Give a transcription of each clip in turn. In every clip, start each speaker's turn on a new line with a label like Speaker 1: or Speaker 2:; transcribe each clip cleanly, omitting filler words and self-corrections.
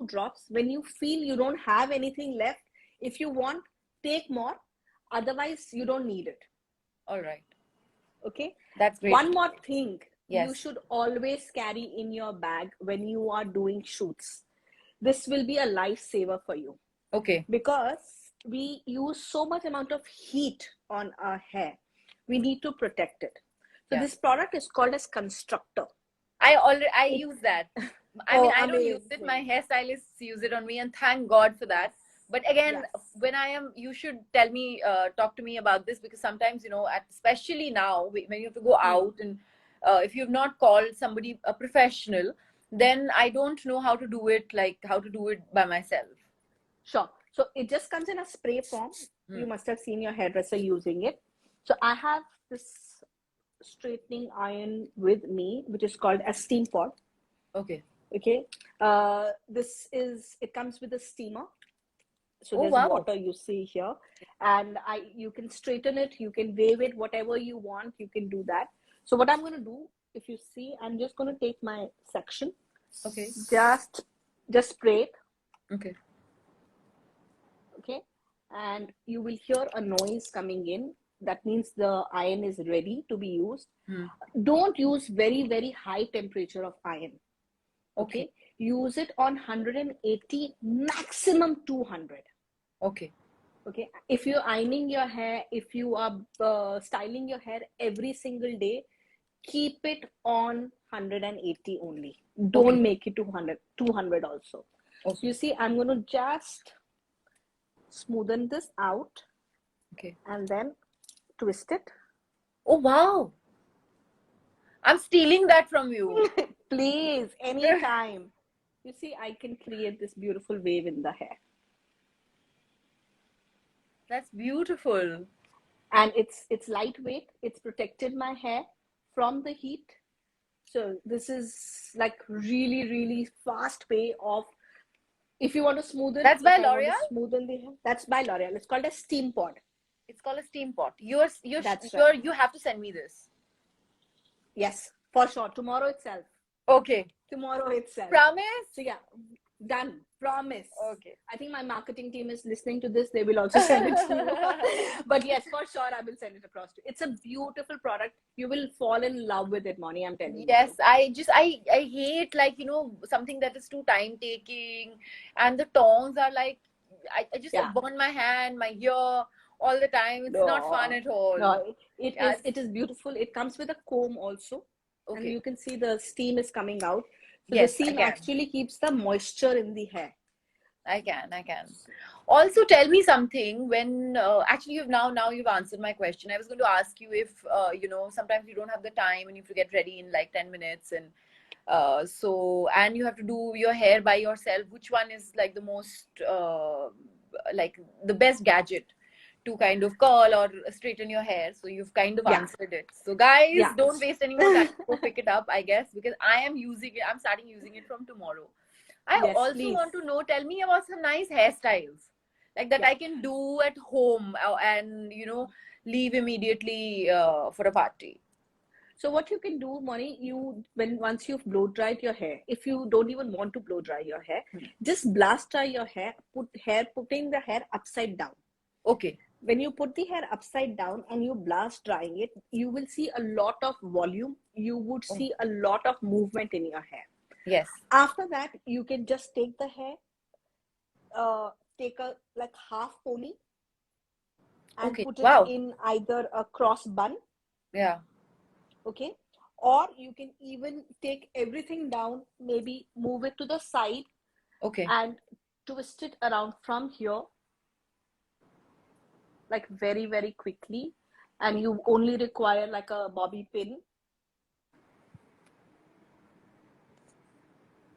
Speaker 1: drops. When you feel you don't have anything left, if you want, take more. Otherwise, you don't need it.
Speaker 2: All right.
Speaker 1: Okay.
Speaker 2: That's great.
Speaker 1: One more thing, you
Speaker 2: Yes.
Speaker 1: should always carry in your bag when you are doing shoots. This will be a lifesaver for you
Speaker 2: Okay.
Speaker 1: because we use so much amount of heat on our hair. We need to protect it. So
Speaker 2: Yeah.
Speaker 1: this product is called as Constructor.
Speaker 2: I
Speaker 1: It,
Speaker 2: use that. I mean,
Speaker 1: oh,
Speaker 2: I don't use it. My
Speaker 1: amazing.
Speaker 2: hairstylists use it on me, and thank God for that.
Speaker 1: Yes.
Speaker 2: But again,
Speaker 1: Yes.
Speaker 2: when you should tell me, talk to me about this, because sometimes, especially now when you have to go out, and if you've not called somebody, a professional, then I don't know how to do it, like how to do it by myself.
Speaker 1: Sure. So it just comes in a spray form. You must have seen your hairdresser using it. So I have this straightening iron with me, which is called a steam pod.
Speaker 2: Okay.
Speaker 1: Okay. It comes with a steamer. So
Speaker 2: Oh,
Speaker 1: there's
Speaker 2: wow.
Speaker 1: water you see here, and you can straighten it, you can wave it, whatever you want, you can do that. So what I'm going to do, if you see, I'm just going to take my section.
Speaker 2: Okay.
Speaker 1: Just spray it.
Speaker 2: Okay.
Speaker 1: Okay. And you will hear a noise coming in. That means the iron is ready to be used. Don't use very, very high temperature of iron. Okay. Use it on 180, maximum 200.
Speaker 2: Okay.
Speaker 1: Okay. If you're ironing your hair, if you are styling your hair every single day, keep it on 180 only. Don't make it 200 also.
Speaker 2: Okay.
Speaker 1: You see, I'm going to just smoothen this out.
Speaker 2: Okay.
Speaker 1: And then twist it.
Speaker 2: Oh, wow. I'm stealing that from you.
Speaker 1: Please, anytime. You see, I can create this beautiful wave in the hair.
Speaker 2: That's beautiful.
Speaker 1: And it's lightweight. It's protected my hair from the heat. So this is like really, really fast way of, if you want to smoothen.
Speaker 2: That's by
Speaker 1: if I want to
Speaker 2: L'Oreal?
Speaker 1: smoothen the hair, that's by L'Oreal. It's called a steam pod.
Speaker 2: It's called a steam pot.
Speaker 1: That's right.
Speaker 2: You have to send me this.
Speaker 1: Yes, for sure. Tomorrow itself.
Speaker 2: Okay.
Speaker 1: Tomorrow itself.
Speaker 2: Promise?
Speaker 1: So yeah, done. Promise.
Speaker 2: Okay.
Speaker 1: I think my marketing team is listening to this. They will also send it to you. But yes, for sure, I will send it across to you. It's a beautiful product. You will fall in love with it, Moni. I'm telling you.
Speaker 2: Yes, I hate, like, something that is too time taking, and the tongs are like, I just burn my hand, my ear all the time. It's not fun at all.
Speaker 1: No, it is beautiful. It comes with a comb also.
Speaker 2: Okay.
Speaker 1: And you can see the steam is coming out. So
Speaker 2: yes,
Speaker 1: the steam actually keeps the moisture in the hair.
Speaker 2: I can. Also, tell me something. When actually you've answered my question. I was going to ask you if sometimes you don't have the time and you have to get ready in like 10 minutes, and and you have to do your hair by yourself. Which one is like the most like the best gadget to kind of curl or straighten your hair? So you've kind of answered it. So guys, don't waste any more time. Go pick it up, I guess, because I am using it. I'm starting using it from tomorrow. I also want to know, tell me about some nice hairstyles like that I can do at home and leave immediately for a party.
Speaker 1: So what you can do, Moni, once you've blow dried your hair, if you don't even want to blow dry your hair, just blast dry your hair, putting the hair upside down.
Speaker 2: Okay.
Speaker 1: When you put the hair upside down and you blast drying it, you will see a lot of volume. You would see a lot of movement in your hair.
Speaker 2: Yes.
Speaker 1: After that, you can just take the hair, take a like half pony, and put it in either a cross bun.
Speaker 2: Yeah.
Speaker 1: Okay. Or you can even take everything down, maybe move it to the side.
Speaker 2: Okay.
Speaker 1: And twist it around from here, like very, very quickly. And you only require like a bobby pin.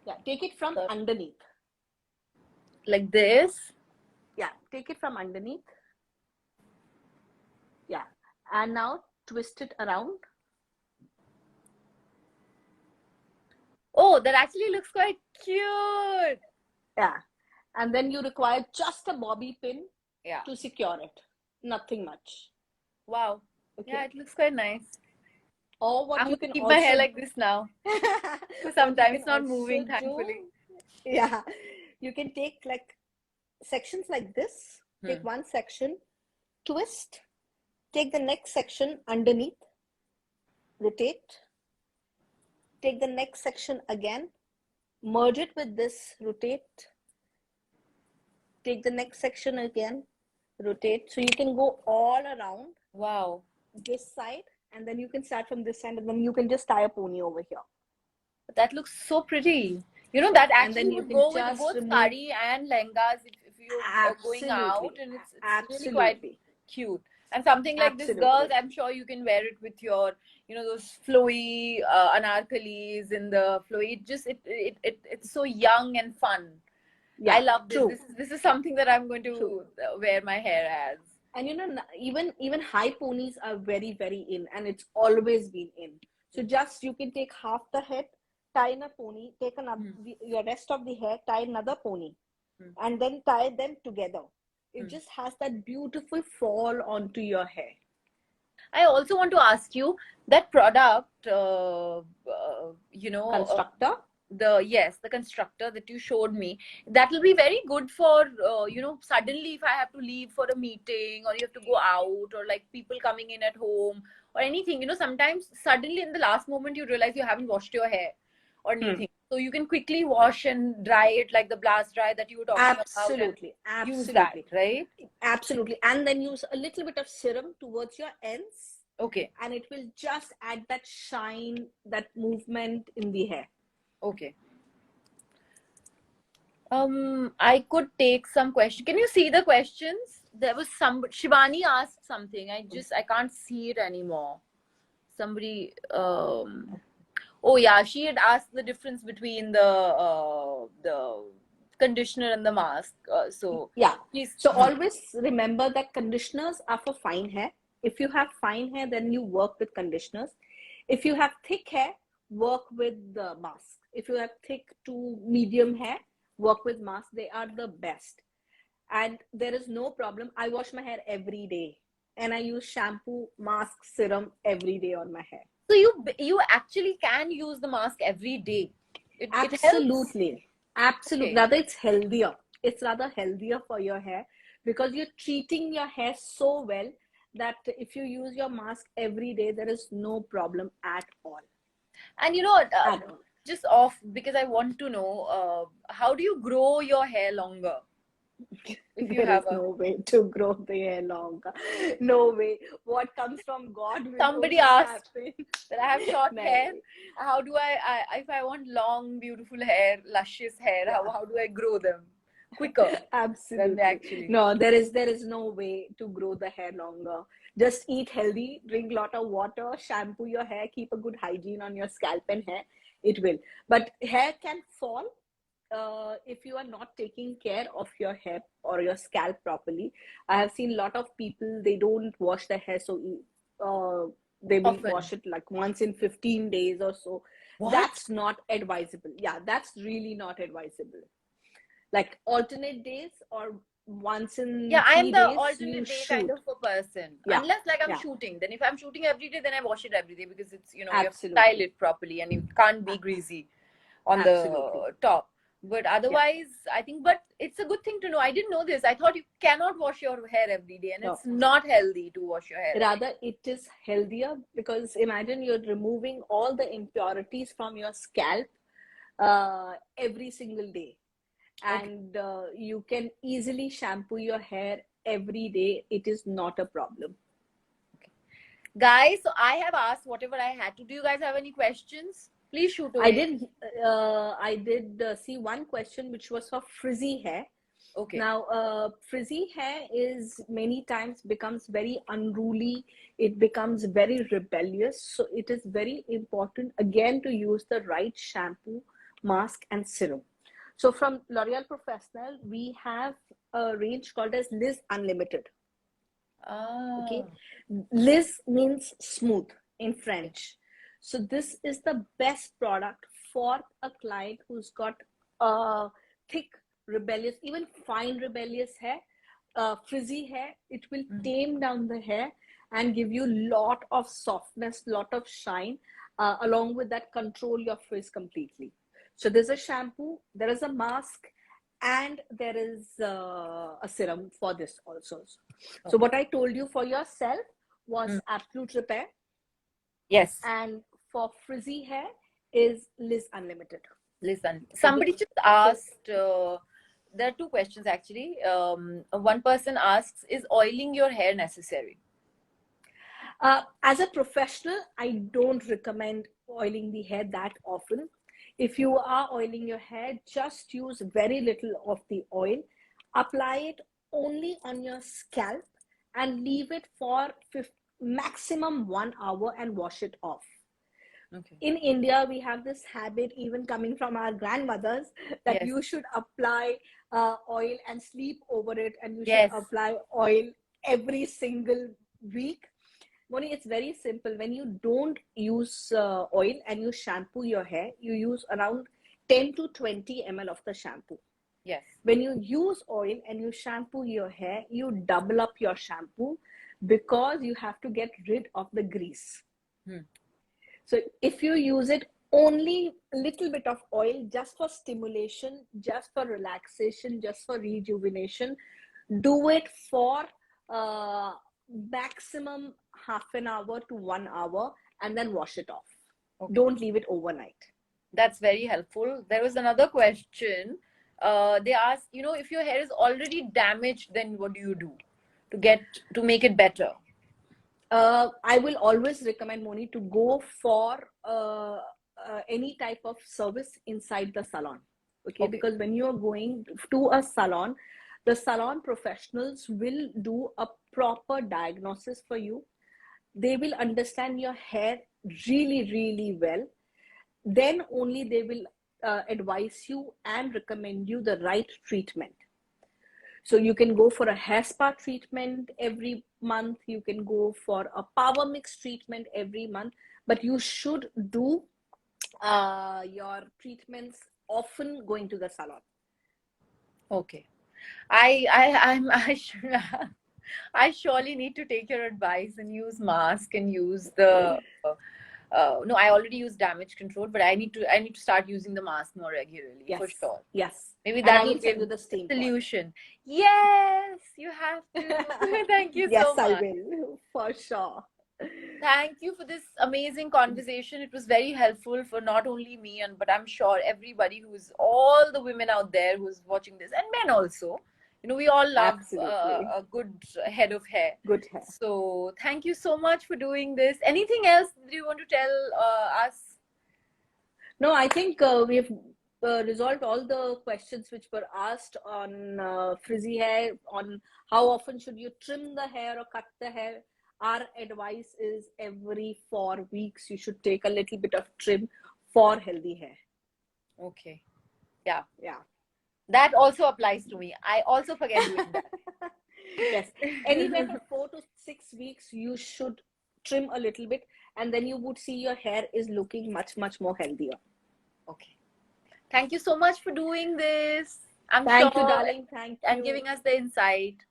Speaker 1: Yeah, take it from underneath.
Speaker 2: Like this?
Speaker 1: Yeah, take it from underneath. Yeah. And now twist it around.
Speaker 2: Oh, that actually looks quite cute.
Speaker 1: Yeah. And then you require just a bobby pin to secure it. Nothing much.
Speaker 2: Wow. Okay. Yeah, it looks quite nice.
Speaker 1: Or what
Speaker 2: I'm
Speaker 1: you can
Speaker 2: keep
Speaker 1: also
Speaker 2: my hair like this now. Sometimes it's not moving, thankfully.
Speaker 1: Yeah. you can take like sections like this. Take one section, twist, take the next section underneath, rotate, take the next section again, merge it with this, rotate, take the next section again, rotate. So you can go all around.
Speaker 2: Wow.
Speaker 1: This side, and then you can start from this side, and then you can just tie a pony over here.
Speaker 2: That looks so pretty. You know, that actually would go with both
Speaker 1: remove...
Speaker 2: sari and lehengas if you're going out, and it's really quite cute. And something like this, girls, I'm sure you can wear it with your, you know, those flowy anarkalis in the flowy. It's so young and fun. Yeah, I love this. This is something that I'm going to wear my hair as.
Speaker 1: And you know, even high ponies are very, very in, and it's always been in. So just you can take half the head, tie in a pony, take another your rest of the hair, tie another pony, and then tie them together. It just has that beautiful fall onto your hair.
Speaker 2: I also want to ask you that product, you know,
Speaker 1: constructor.
Speaker 2: The constructor that you showed me, that will be very good for you know, suddenly if I have to leave for a meeting, or you have to go out, or like people coming in at home or anything, you know, sometimes suddenly in the last moment you realize you haven't washed your hair or anything. So you can quickly wash and dry it, like the blast dry that you were talking about.
Speaker 1: Absolutely.
Speaker 2: Use that, right?
Speaker 1: Absolutely. And then use a little bit of serum towards your ends.
Speaker 2: Okay.
Speaker 1: And it will just add that shine, that movement in the hair.
Speaker 2: Okay. I could take some questions. Can you see the questions? There was some, Shivani asked something. I can't see it anymore. Somebody, oh yeah, she had asked the difference between the conditioner and the mask. So
Speaker 1: yeah, so always remember that conditioners are for fine hair. If you have fine hair, then you work with conditioners. If you have thick hair, work with the mask. If you have thick to medium hair, work with mask. They are the best, and there is no problem. I wash my hair every day, and I use shampoo, mask, serum every day on my hair.
Speaker 2: So you actually can use the mask every day.
Speaker 1: Absolutely. Absolutely.
Speaker 2: Okay.
Speaker 1: Rather, it's healthier. It's rather healthier for your hair, because you're treating your hair so well that if you use your mask every day, there is no problem at all.
Speaker 2: And you know, just off, because I want to know, how do you grow your hair longer?
Speaker 1: If you have no way to grow the hair longer. No way. What comes from God will
Speaker 2: Somebody asked that I have short hair. How do I if I want long, beautiful hair, luscious hair, how do I grow them quicker?
Speaker 1: Absolutely.
Speaker 2: Actually.
Speaker 1: No, there is no way to grow the hair longer. Just eat healthy, drink a lot of water, shampoo your hair, keep a good hygiene on your scalp and hair. It will. But hair can fall if you are not taking care of your hair or your scalp properly. I have seen a lot of people, they don't wash their hair, so they will wash it like once in 15 days or so. What? That's not advisable. Yeah, that's really not advisable. Like alternate days or once in 3 days.
Speaker 2: I am the alternate day kind of a person. Yeah. Unless like I'm shooting. Then if I'm shooting every day, then I wash it every day, because it's, you know, you have to style it properly and it can't be greasy on the top. But otherwise, I think, but it's a good thing to know. I didn't know this. I thought you cannot wash your hair every day, and it's not healthy to wash your hair.
Speaker 1: Rather, it is healthier, because imagine you're removing all the impurities from your scalp every single day. And you can easily shampoo your hair every day. It is not a problem.
Speaker 2: Okay. Guys, so I have asked whatever I had to. Do you guys have any questions? Please shoot away.
Speaker 1: I did see one question, which was for frizzy hair.
Speaker 2: Okay.
Speaker 1: Now, frizzy hair is many times becomes very unruly. It becomes very rebellious. So it is very important, again, to use the right shampoo, mask, and serum. So from L'Oreal Professional, we have a range called as Liz Unlimited. Okay. Liz means smooth in French. So this is the best product for a client who's got thick, rebellious, even fine rebellious hair, frizzy hair. It will tame down the hair and give you lot of softness, lot of shine, along with that control your frizz completely. So there's a shampoo, there is a mask, and there is a serum for this also. So what I told you for yourself was Absolute Repair.
Speaker 2: Yes.
Speaker 1: And for frizzy hair is Liz Unlimited.
Speaker 2: Listen, somebody just asked, there are two questions actually. One person asks, is oiling your hair necessary?
Speaker 1: As a professional, I don't recommend oiling the hair that often. If you are oiling your hair, just use very little of the oil. Apply it only on your scalp and leave it for maximum 1 hour and wash it off.
Speaker 2: Okay.
Speaker 1: In India, we have this habit, even coming from our grandmothers, that
Speaker 2: Yes.
Speaker 1: you should apply oil and sleep over it, and you
Speaker 2: Yes.
Speaker 1: should apply oil every single week. Moni, it's very simple. When you don't use oil and you shampoo your hair, you use around 10 to 20 ml of the shampoo.
Speaker 2: Yes.
Speaker 1: When you use oil and you shampoo your hair, you double up your shampoo because you have to get rid of the grease. So if you use it only a little bit of oil just for stimulation, just for relaxation, just for rejuvenation, do it for maximum half an hour to 1 hour and then wash it off. Okay. Don't leave it overnight.
Speaker 2: That's very helpful. There was another question. They asked, if your hair is already damaged, then what do you do to make it better?
Speaker 1: I will always recommend, Moni, to go for any type of service inside the salon. Okay? Because when you're going to a salon, the salon professionals will do a proper diagnosis for you. They will understand your hair really, really well. Then only they will advise you and recommend you the right treatment. So you can go for a hair spa treatment every month. You can go for a power mix treatment every month. But you should do your treatments often going to the salon.
Speaker 2: Okay. I surely need to take your advice and use mask and use the no, I already use damage control, but I need to start using the mask more regularly. Yes. For sure.
Speaker 1: Yes.
Speaker 2: Maybe that will
Speaker 1: give you the steam
Speaker 2: solution. Pot. Yes, you have to. Thank you so much.
Speaker 1: Yes, I will, for sure.
Speaker 2: Thank you for this amazing conversation. It was very helpful for not only me, but I'm sure everybody all the women out there who's watching this, and men also. We all love a good head of hair.
Speaker 1: Good hair.
Speaker 2: So thank you so much for doing this. Anything else do you want to tell us?
Speaker 1: No, I think we've resolved all the questions which were asked on frizzy hair, on how often should you trim the hair or cut the hair. Our advice is every 4 weeks, you should take a little bit of trim for healthy hair.
Speaker 2: Okay. Yeah.
Speaker 1: Yeah.
Speaker 2: That also applies to me. I also forget doing that.
Speaker 1: Yes. Anywhere for 4 to 6 weeks, you should trim a little bit, and then you would see your hair is looking much, much more healthier.
Speaker 2: Okay. Thank you so much for doing this.
Speaker 1: Thank you, darling. Thank you.
Speaker 2: And giving us the insight.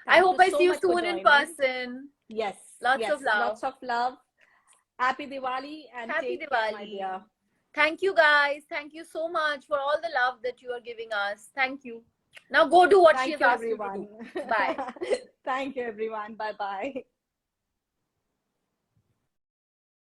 Speaker 2: I hope I see you soon in person.
Speaker 1: Yes.
Speaker 2: Lots of love.
Speaker 1: Lots of love. Happy Diwali and
Speaker 2: Happy
Speaker 1: take
Speaker 2: Diwali,
Speaker 1: care, my dear.
Speaker 2: Thank you, guys. Thank you so much for all the love that you are giving us. Thank you. Now go do what she has asked you to do. Bye.
Speaker 1: Thank you, everyone. Bye-bye.